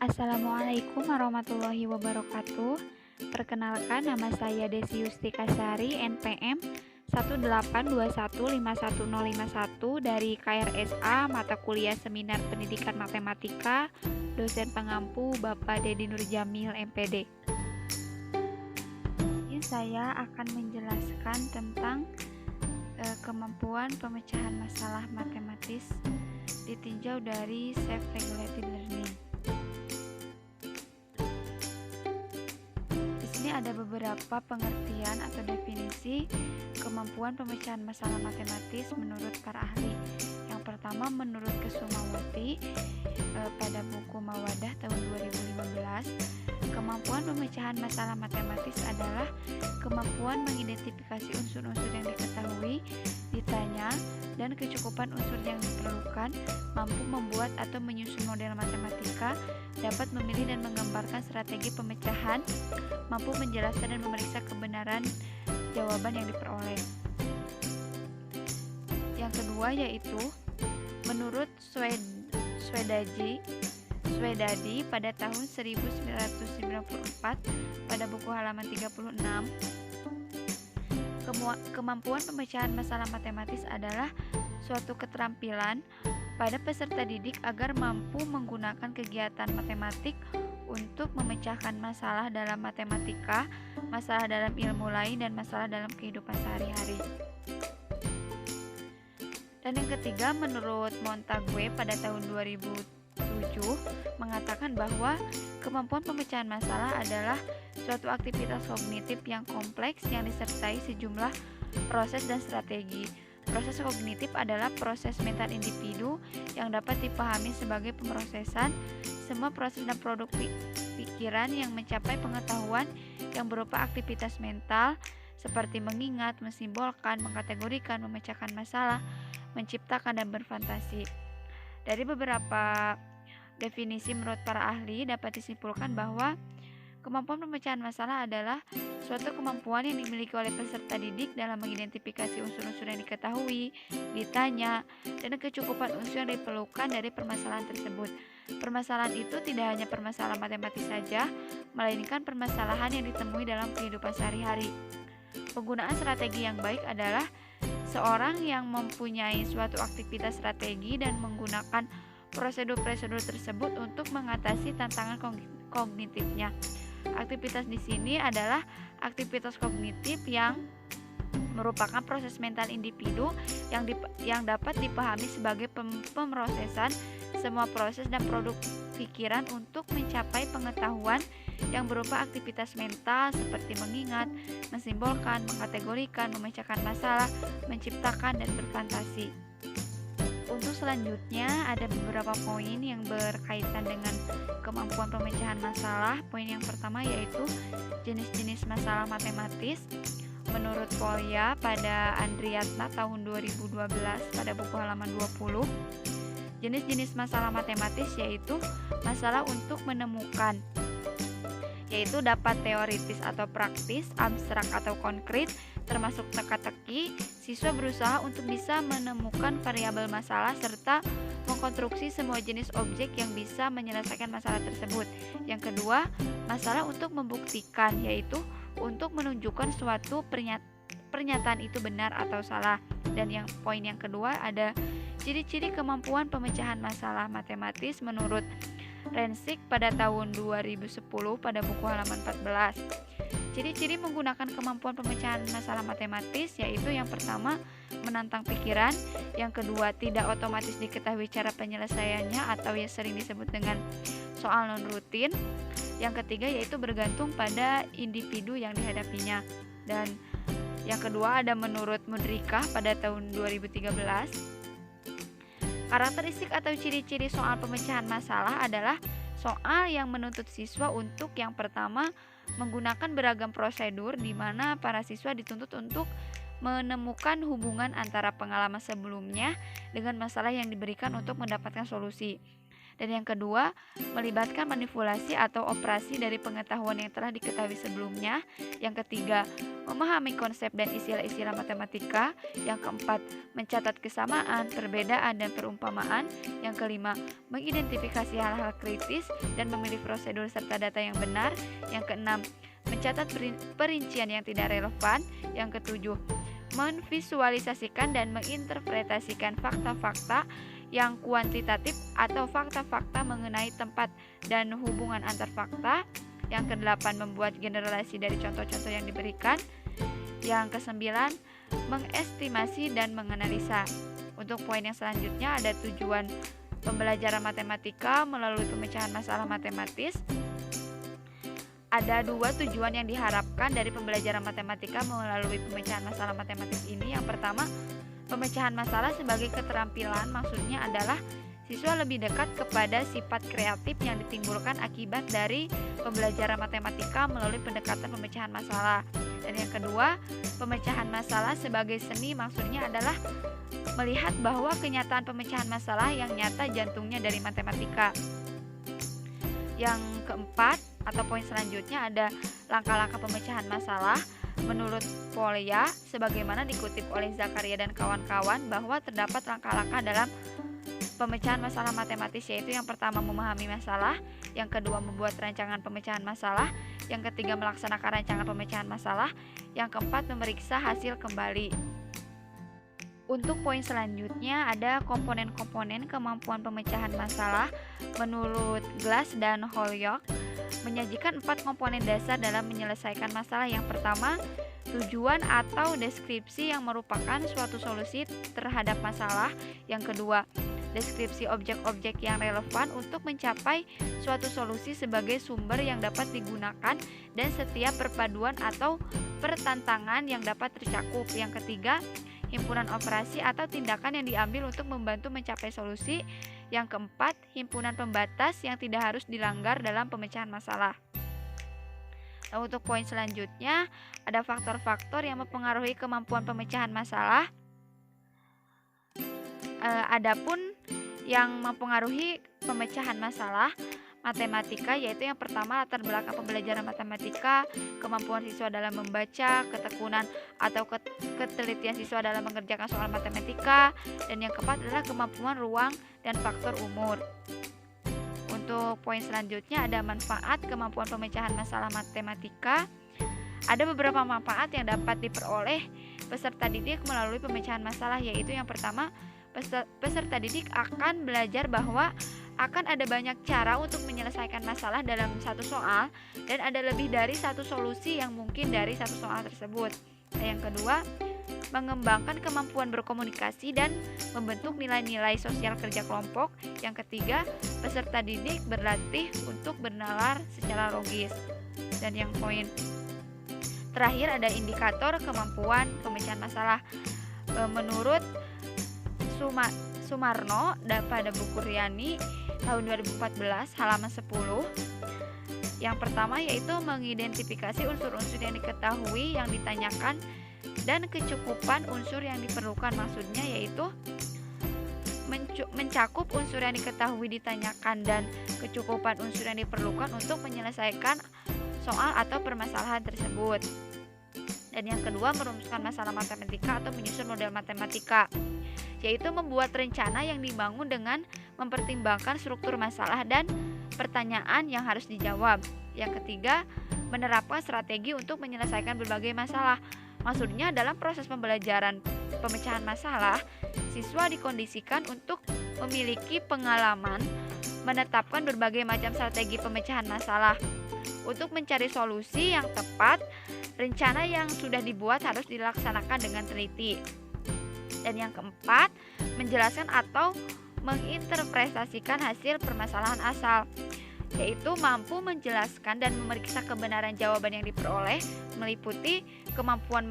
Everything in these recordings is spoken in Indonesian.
Assalamualaikum warahmatullahi wabarakatuh. Perkenalkan, nama saya Desi Yustika Sari, NPM 182151051 dari KRSA, mata kuliah Seminar Pendidikan Matematika, dosen pengampu Bapak Dedi Nurjamil, MPD. Ini saya akan menjelaskan tentang kemampuan pemecahan masalah matematis ditinjau dari self-regulated learning. Di sini ada beberapa pengertian atau definisi kemampuan pemecahan masalah matematis menurut para ahli. Yang pertama, menurut Kesumawati pada buku Mawadah tahun 2015, kemampuan pemecahan masalah matematis adalah kemampuan mengidentifikasi unsur-unsur yang diketahui, ditanya, dan kecukupan unsur yang diperlukan, mampu membuat atau menyusun model matematika, dapat memilih dan menggambarkan strategi pemecahan, mampu menjelaskan dan memeriksa kebenaran jawaban yang diperoleh. Yang kedua yaitu menurut Swedadi pada tahun 1994 pada buku halaman 36, kemampuan pemecahan masalah matematis adalah suatu keterampilan pada peserta didik agar mampu menggunakan kegiatan matematik untuk memecahkan masalah dalam matematika, masalah dalam ilmu lain, dan masalah dalam kehidupan sehari-hari. Dan yang ketiga, menurut Montague pada tahun 2007 mengatakan bahwa kemampuan pemecahan masalah adalah suatu aktivitas kognitif yang kompleks yang disertai sejumlah proses dan strategi. Proses kognitif adalah proses mental individu yang dapat dipahami sebagai pemrosesan semua proses dan produk pikiran yang mencapai pengetahuan yang berupa aktivitas mental seperti mengingat, mensimbolkan, mengkategorikan, memecahkan masalah, menciptakan, dan berfantasi. Dari beberapa definisi menurut para ahli dapat disimpulkan bahwa kemampuan pemecahan masalah adalah suatu kemampuan yang dimiliki oleh peserta didik dalam mengidentifikasi unsur-unsur yang diketahui, ditanya, dan kecukupan unsur yang diperlukan dari permasalahan tersebut. Permasalahan itu tidak hanya permasalahan matematis saja, melainkan permasalahan yang ditemui dalam kehidupan sehari-hari. Penggunaan strategi yang baik adalah seorang yang mempunyai suatu aktivitas strategi dan menggunakan prosedur-prosedur tersebut untuk mengatasi tantangan kognitifnya. Aktivitas di sini adalah aktivitas kognitif yang merupakan proses mental individu yang dapat dipahami sebagai pemrosesan semua proses dan produk pikiran untuk mencapai pengetahuan yang berupa aktivitas mental seperti mengingat, mensimbolkan, mengkategorikan, memecahkan masalah, menciptakan, dan berfantasi. Untuk selanjutnya ada beberapa poin yang berkaitan dengan kemampuan pemecahan masalah. Poin yang pertama yaitu jenis-jenis masalah matematis. Menurut Polya pada Andriatna tahun 2012 pada buku halaman 20, jenis-jenis masalah matematis yaitu masalah untuk menemukan, yaitu dapat teoritis atau praktis, abstrak atau konkret, termasuk teka-teki. Siswa berusaha untuk bisa menemukan variabel masalah serta mengkonstruksi semua jenis objek yang bisa menyelesaikan masalah tersebut. Yang kedua, masalah untuk membuktikan, yaitu untuk menunjukkan suatu pernyataan itu benar atau salah. Dan poin yang kedua ada ciri-ciri kemampuan pemecahan masalah matematis menurut Rensik pada tahun 2010 pada buku halaman 14. Ciri-ciri menggunakan kemampuan pemecahan masalah matematis yaitu yang pertama, menantang pikiran, yang kedua, tidak otomatis diketahui cara penyelesaiannya atau yang sering disebut dengan soal non-rutin, yang ketiga yaitu bergantung pada individu yang dihadapinya. Dan yang kedua ada menurut Mudrikah pada tahun 2013. Karakteristik atau ciri-ciri soal pemecahan masalah adalah soal yang menuntut siswa untuk yang pertama menggunakan beragam prosedur di mana para siswa dituntut untuk menemukan hubungan antara pengalaman sebelumnya dengan masalah yang diberikan untuk mendapatkan solusi. Dan yang kedua, melibatkan manipulasi atau operasi dari pengetahuan yang telah diketahui sebelumnya. Yang ketiga, memahami konsep dan istilah-istilah matematika. Yang keempat, mencatat kesamaan, perbedaan, dan perumpamaan. Yang kelima, mengidentifikasi hal-hal kritis dan memilih prosedur serta data yang benar. Yang keenam, mencatat perincian yang tidak relevan. Yang ketujuh, menvisualisasikan dan menginterpretasikan fakta-fakta yang kuantitatif atau fakta-fakta mengenai tempat dan hubungan antar fakta. Yang kedelapan, membuat generalisasi dari contoh-contoh yang diberikan. Yang kesembilan, mengestimasi dan menganalisa. Untuk poin yang selanjutnya ada tujuan pembelajaran matematika melalui pemecahan masalah matematis. Ada dua tujuan yang diharapkan dari pembelajaran matematika melalui pemecahan masalah matematis ini. Yang pertama, pemecahan masalah sebagai keterampilan, maksudnya adalah siswa lebih dekat kepada sifat kreatif yang ditimbulkan akibat dari pembelajaran matematika melalui pendekatan pemecahan masalah. Dan yang kedua, pemecahan masalah sebagai seni, maksudnya adalah melihat bahwa kenyataan pemecahan masalah yang nyata jantungnya dari matematika. Yang keempat atau poin selanjutnya ada langkah-langkah pemecahan masalah. Menurut Polya, sebagaimana dikutip oleh Zakaria dan kawan-kawan, bahwa terdapat langkah-langkah dalam pemecahan masalah matematis, yaitu yang pertama memahami masalah, yang kedua membuat rancangan pemecahan masalah, yang ketiga melaksanakan rancangan pemecahan masalah, yang keempat memeriksa hasil kembali. Untuk poin selanjutnya ada komponen-komponen kemampuan pemecahan masalah. Menurut Glass dan Holyoke, menyajikan 4 komponen dasar dalam menyelesaikan masalah. Yang pertama, tujuan atau deskripsi yang merupakan suatu solusi terhadap masalah. Yang kedua, deskripsi objek-objek yang relevan untuk mencapai suatu solusi sebagai sumber yang dapat digunakan dan setiap perpaduan atau pertantangan yang dapat tercakup. Yang ketiga, himpunan operasi atau tindakan yang diambil untuk membantu mencapai solusi. Yang keempat, himpunan pembatas yang tidak harus dilanggar dalam pemecahan masalah. Nah, untuk poin selanjutnya ada faktor-faktor yang mempengaruhi kemampuan pemecahan masalah. Adapun yang mempengaruhi pemecahan masalah matematika, yaitu yang pertama latar belakang pembelajaran matematika, kemampuan siswa dalam membaca, ketekunan atau ketelitian siswa dalam mengerjakan soal matematika, dan yang keempat adalah kemampuan ruang dan faktor umur. Untuk poin selanjutnya ada manfaat kemampuan pemecahan masalah matematika. Ada beberapa manfaat yang dapat diperoleh peserta didik melalui pemecahan masalah, yaitu yang pertama, peserta didik akan belajar bahwa akan ada banyak cara untuk menyelesaikan masalah dalam satu soal dan ada lebih dari satu solusi yang mungkin dari satu soal tersebut. Nah, yang kedua, mengembangkan kemampuan berkomunikasi dan membentuk nilai-nilai sosial kerja kelompok. Yang ketiga, peserta didik berlatih untuk bernalar secara logis. Dan yang poin terakhir ada indikator kemampuan pemecahan masalah. Menurut Sumarno pada buku Riani tahun 2014 halaman 10, yang pertama yaitu mengidentifikasi unsur-unsur yang diketahui yang ditanyakan dan kecukupan unsur yang diperlukan, maksudnya yaitu mencakup unsur yang diketahui ditanyakan dan kecukupan unsur yang diperlukan untuk menyelesaikan soal atau permasalahan tersebut. Dan yang kedua, merumuskan masalah matematika atau menyusun model matematika, yaitu membuat rencana yang dibangun dengan mempertimbangkan struktur masalah dan pertanyaan yang harus dijawab. Yang ketiga, menerapkan strategi untuk menyelesaikan berbagai masalah. Maksudnya dalam proses pembelajaran pemecahan masalah, siswa dikondisikan untuk memiliki pengalaman menetapkan berbagai macam strategi pemecahan masalah. Untuk mencari solusi yang tepat, rencana yang sudah dibuat harus dilaksanakan dengan teliti. Dan yang keempat, menjelaskan atau menginterpretasikan hasil permasalahan asal, yaitu mampu menjelaskan dan memeriksa kebenaran jawaban yang diperoleh, meliputi kemampuan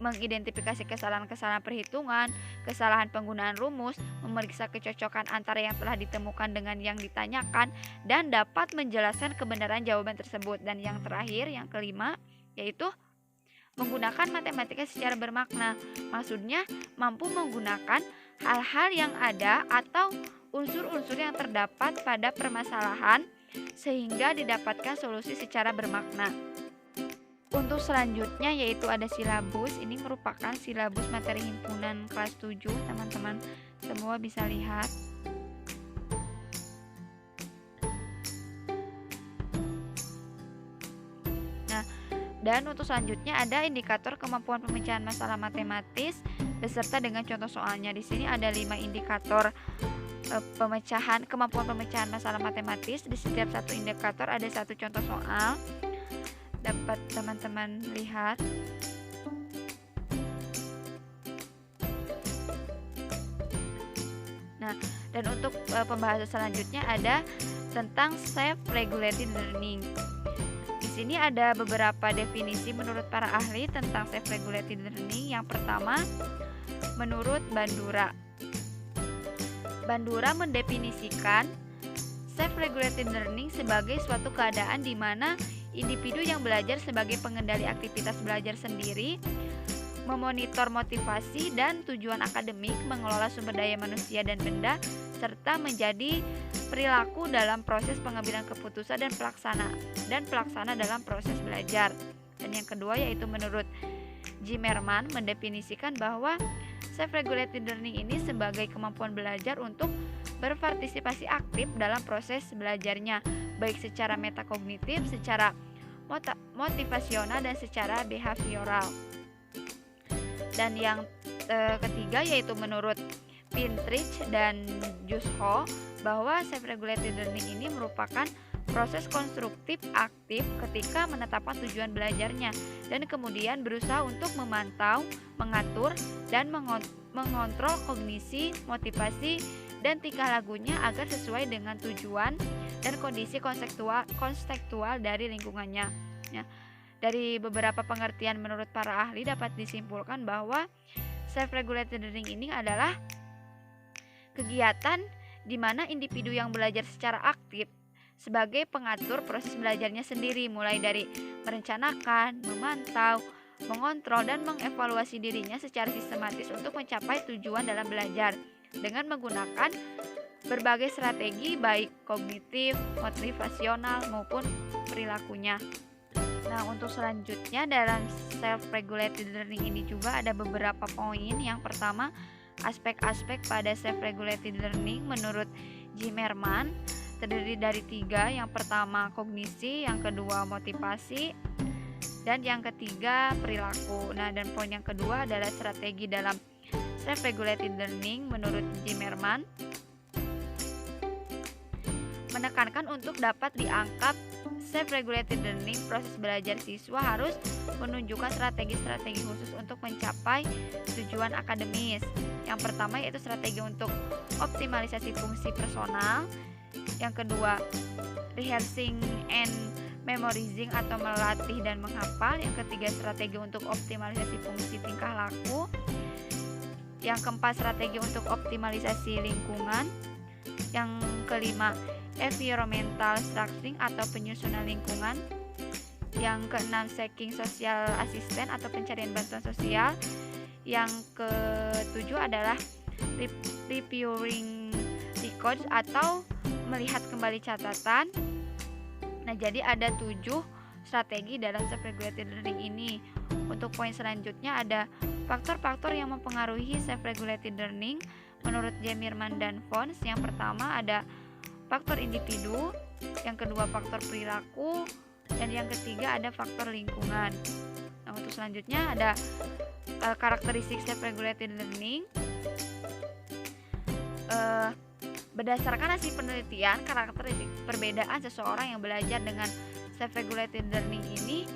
mengidentifikasi kesalahan-kesalahan perhitungan, kesalahan penggunaan rumus, memeriksa kecocokan antara yang telah ditemukan dengan yang ditanyakan, dan dapat menjelaskan kebenaran jawaban tersebut. Dan yang terakhir, yang kelima, yaitu menggunakan matematika secara bermakna. Maksudnya mampu menggunakan hal-hal yang ada atau unsur-unsur yang terdapat pada permasalahan sehingga didapatkan solusi secara bermakna. Untuk selanjutnya yaitu ada silabus. Ini merupakan silabus materi himpunan kelas 7, teman-teman semua bisa lihat. Nah, dan untuk selanjutnya ada indikator kemampuan pemecahan masalah matematis beserta dengan contoh soalnya. Di sini ada 5 indikator kemampuan pemecahan masalah matematis. Di setiap satu indikator ada satu contoh soal. Dapat teman-teman lihat. Nah, dan untuk pembahasan selanjutnya ada tentang self-regulated learning. Di sini ada beberapa definisi menurut para ahli tentang self-regulated learning. Yang pertama, menurut Bandura. Bandura mendefinisikan self-regulated learning sebagai suatu keadaan di mana individu yang belajar sebagai pengendali aktivitas belajar sendiri, memonitor motivasi dan tujuan akademik, mengelola sumber daya manusia dan benda, serta menjadi perilaku dalam proses pengambilan keputusan dan pelaksana dalam proses belajar. Dan yang kedua yaitu menurut Zimmerman mendefinisikan bahwa self-regulated learning ini sebagai kemampuan belajar untuk berpartisipasi aktif dalam proses belajarnya, baik secara metakognitif, secara motivasional, dan secara behavioral. Dan yang ketiga yaitu menurut Pintrich dan Jusho bahwa self-regulated learning ini merupakan proses konstruktif aktif ketika menetapkan tujuan belajarnya dan kemudian berusaha untuk memantau, mengatur, dan mengontrol kognisi, motivasi, dan tingkah lakunya agar sesuai dengan tujuan dan kondisi konstekstual dari lingkungannya. Ya, dari beberapa pengertian menurut para ahli dapat disimpulkan bahwa self-regulated learning ini adalah kegiatan di mana individu yang belajar secara aktif sebagai pengatur proses belajarnya sendiri, mulai dari merencanakan, memantau, mengontrol, dan mengevaluasi dirinya secara sistematis untuk mencapai tujuan dalam belajar dengan menggunakan berbagai strategi baik kognitif, motivasional, maupun perilakunya. Nah, untuk selanjutnya dalam self-regulated learning ini juga ada beberapa poin. Yang pertama, aspek-aspek pada self-regulated learning menurut Zimmerman terdiri dari 3. Yang pertama kognisi, yang kedua motivasi, dan yang ketiga perilaku. Nah, dan poin yang kedua adalah strategi dalam self-regulated learning menurut Zimmerman menekankan untuk dapat dianggap self-regulated learning, proses belajar siswa harus menunjukkan strategi-strategi khusus untuk mencapai tujuan akademis. Yang pertama yaitu strategi untuk optimalisasi fungsi personal. Yang kedua, rehearsing and memorizing atau melatih dan menghafal. Yang ketiga, strategi untuk optimalisasi fungsi tingkah laku. Yang keempat, strategi untuk optimalisasi lingkungan. Yang kelima, environmental structuring atau penyusunan lingkungan. Yang keenam, seeking social assistant atau pencarian bantuan sosial. Yang ketujuh adalah reviewing records atau melihat kembali catatan. Nah, jadi ada 7 strategi dalam self-regulated learning ini. Untuk poin selanjutnya ada faktor-faktor yang mempengaruhi self-regulated learning menurut Zimmerman dan Fons. Yang pertama ada faktor individu, yang kedua faktor perilaku, dan yang ketiga ada faktor lingkungan. Nah, untuk selanjutnya ada karakteristik self-regulated learning. Berdasarkan hasil penelitian, karakteristik perbedaan seseorang yang belajar dengan self-regulated learning ini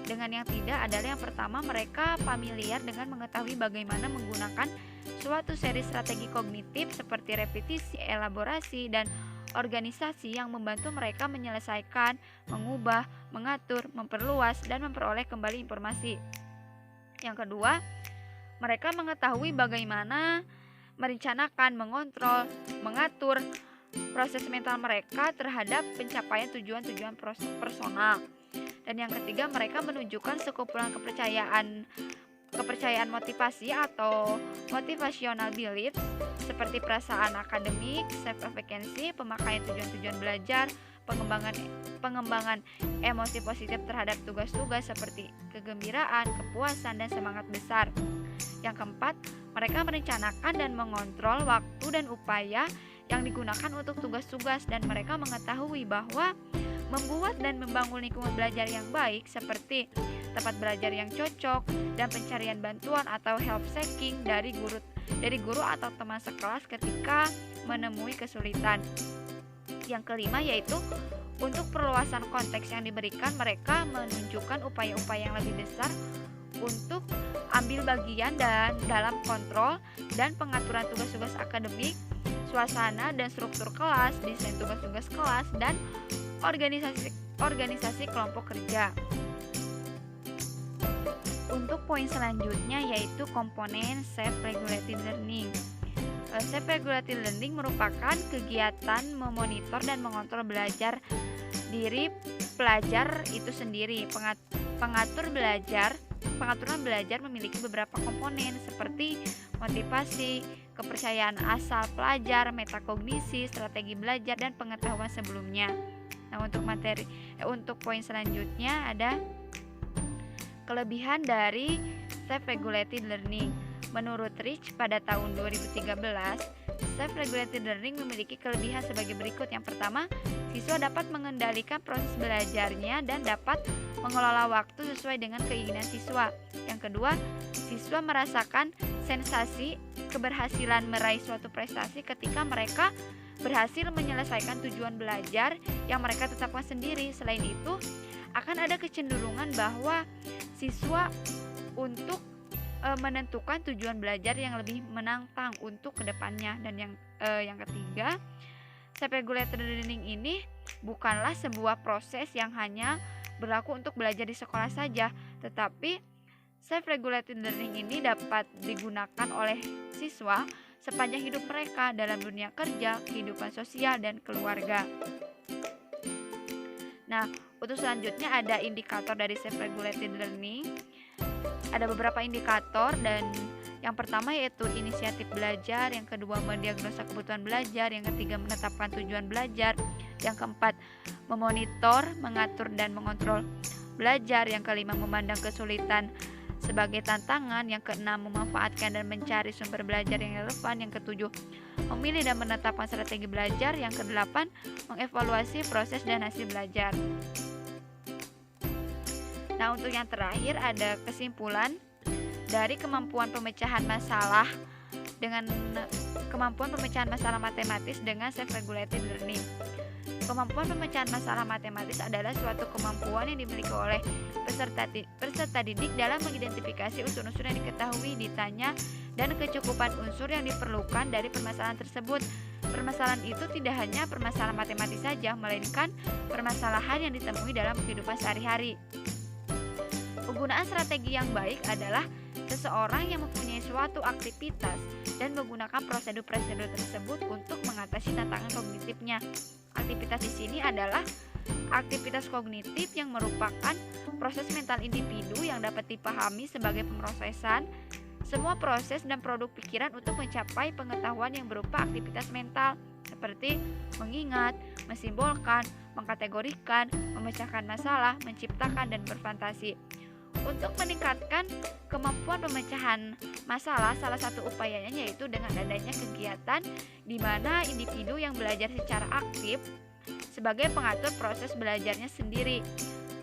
dengan yang tidak adalah yang pertama, mereka familiar dengan mengetahui bagaimana menggunakan suatu seri strategi kognitif seperti repetisi, elaborasi, dan organisasi yang membantu mereka menyelesaikan, mengubah, mengatur, memperluas, dan memperoleh kembali informasi. Yang kedua, mereka mengetahui bagaimana merencanakan, mengontrol, mengatur proses mental mereka terhadap pencapaian tujuan-tujuan personal. Dan yang ketiga, mereka menunjukkan sekumpulan kepercayaan kepercayaan motivasi atau motivational beliefs seperti perasaan akademik, self-efficacy, pemakaian tujuan-tujuan belajar, pengembangan pengembangan emosi positif terhadap tugas-tugas seperti kegembiraan, kepuasan, dan semangat besar. Yang keempat, mereka merencanakan dan mengontrol waktu dan upaya yang digunakan untuk tugas-tugas, dan mereka mengetahui bahwa membuat dan membangun lingkungan belajar yang baik seperti tempat belajar yang cocok dan pencarian bantuan atau help seeking dari guru atau teman sekelas ketika menemui kesulitan. Yang kelima yaitu untuk perluasan konteks yang diberikan, mereka menunjukkan upaya-upaya yang lebih besar untuk ambil bagian dan dalam kontrol dan pengaturan tugas-tugas akademik, suasana dan struktur kelas, desain tugas-tugas kelas, dan organisasi kelompok kerja. Untuk poin selanjutnya yaitu komponen self-regulated learning. Self-regulated learning merupakan kegiatan memonitor dan mengontrol belajar diri pelajar itu sendiri. Pengaturan belajar memiliki beberapa komponen seperti motivasi, kepercayaan asal pelajar, metakognisi, strategi belajar, dan pengetahuan sebelumnya. Nah, untuk poin selanjutnya ada kelebihan dari self-regulated learning. Menurut Rich pada tahun 2013, self-regulated learning memiliki kelebihan sebagai berikut. Yang pertama, siswa dapat mengendalikan proses belajarnya dan dapat mengelola waktu sesuai dengan keinginan siswa. Yang kedua, siswa merasakan sensasi keberhasilan meraih suatu prestasi ketika mereka berhasil menyelesaikan tujuan belajar yang mereka tetapkan sendiri. Selain itu, akan ada kecenderungan bahwa siswa untuk menentukan tujuan belajar yang lebih menantang untuk kedepannya. Dan yang ketiga, self-regulated learning ini bukanlah sebuah proses yang hanya berlaku untuk belajar di sekolah saja, tetapi self-regulated learning ini dapat digunakan oleh siswa sepanjang hidup mereka dalam dunia kerja, kehidupan sosial, dan keluarga. Nah, untuk selanjutnya ada indikator dari self-regulated learning. Ada beberapa indikator, dan yang pertama yaitu inisiatif belajar, yang kedua mendiagnosa kebutuhan belajar, yang ketiga menetapkan tujuan belajar, yang keempat memonitor, mengatur, dan mengontrol belajar, yang kelima memandang kesulitan sebagai tantangan, yang keenam memanfaatkan dan mencari sumber belajar yang relevan, yang ketujuh memilih dan menetapkan strategi belajar, yang kedelapan mengevaluasi proses dan hasil belajar. Nah, untuk yang terakhir ada kesimpulan dari kemampuan pemecahan masalah matematis dengan self-regulated learning. Kemampuan pemecahan masalah matematis adalah suatu kemampuan yang dimiliki oleh peserta didik dalam mengidentifikasi unsur-unsur yang diketahui, ditanya, dan kecukupan unsur yang diperlukan dari permasalahan tersebut. Permasalahan itu tidak hanya permasalahan matematis saja, melainkan permasalahan yang ditemui dalam kehidupan sehari-hari. Penggunaan strategi yang baik adalah seseorang yang mempunyai suatu aktivitas dan menggunakan prosedur-prosedur tersebut untuk mengatasi tantangan kognitifnya. Aktivitas di sini adalah aktivitas kognitif yang merupakan proses mental individu yang dapat dipahami sebagai pemrosesan semua proses dan produk pikiran untuk mencapai pengetahuan yang berupa aktivitas mental seperti mengingat, mensimbolkan, mengkategorikan, memecahkan masalah, menciptakan, dan berfantasi. Untuk meningkatkan kemampuan pemecahan masalah, salah satu upayanya yaitu dengan adanya kegiatan di mana individu yang belajar secara aktif sebagai pengatur proses belajarnya sendiri,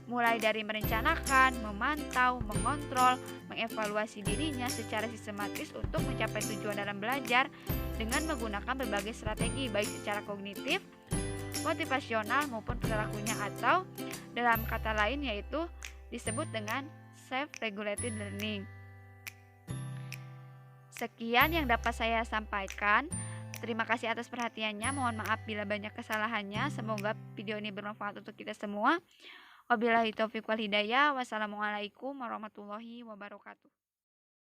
mulai dari merencanakan, memantau, mengontrol, mengevaluasi dirinya secara sistematis untuk mencapai tujuan dalam belajar dengan menggunakan berbagai strategi baik secara kognitif, motivasional maupun perilakunya, atau dalam kata lain yaitu disebut dengan self-regulated learning. Sekian yang dapat saya sampaikan. Terima kasih atas perhatiannya. Mohon maaf bila banyak kesalahannya. Semoga video ini bermanfaat untuk kita semua. Wabillahi taufiq wal hidayah. Wassalamualaikum warahmatullahi wabarakatuh.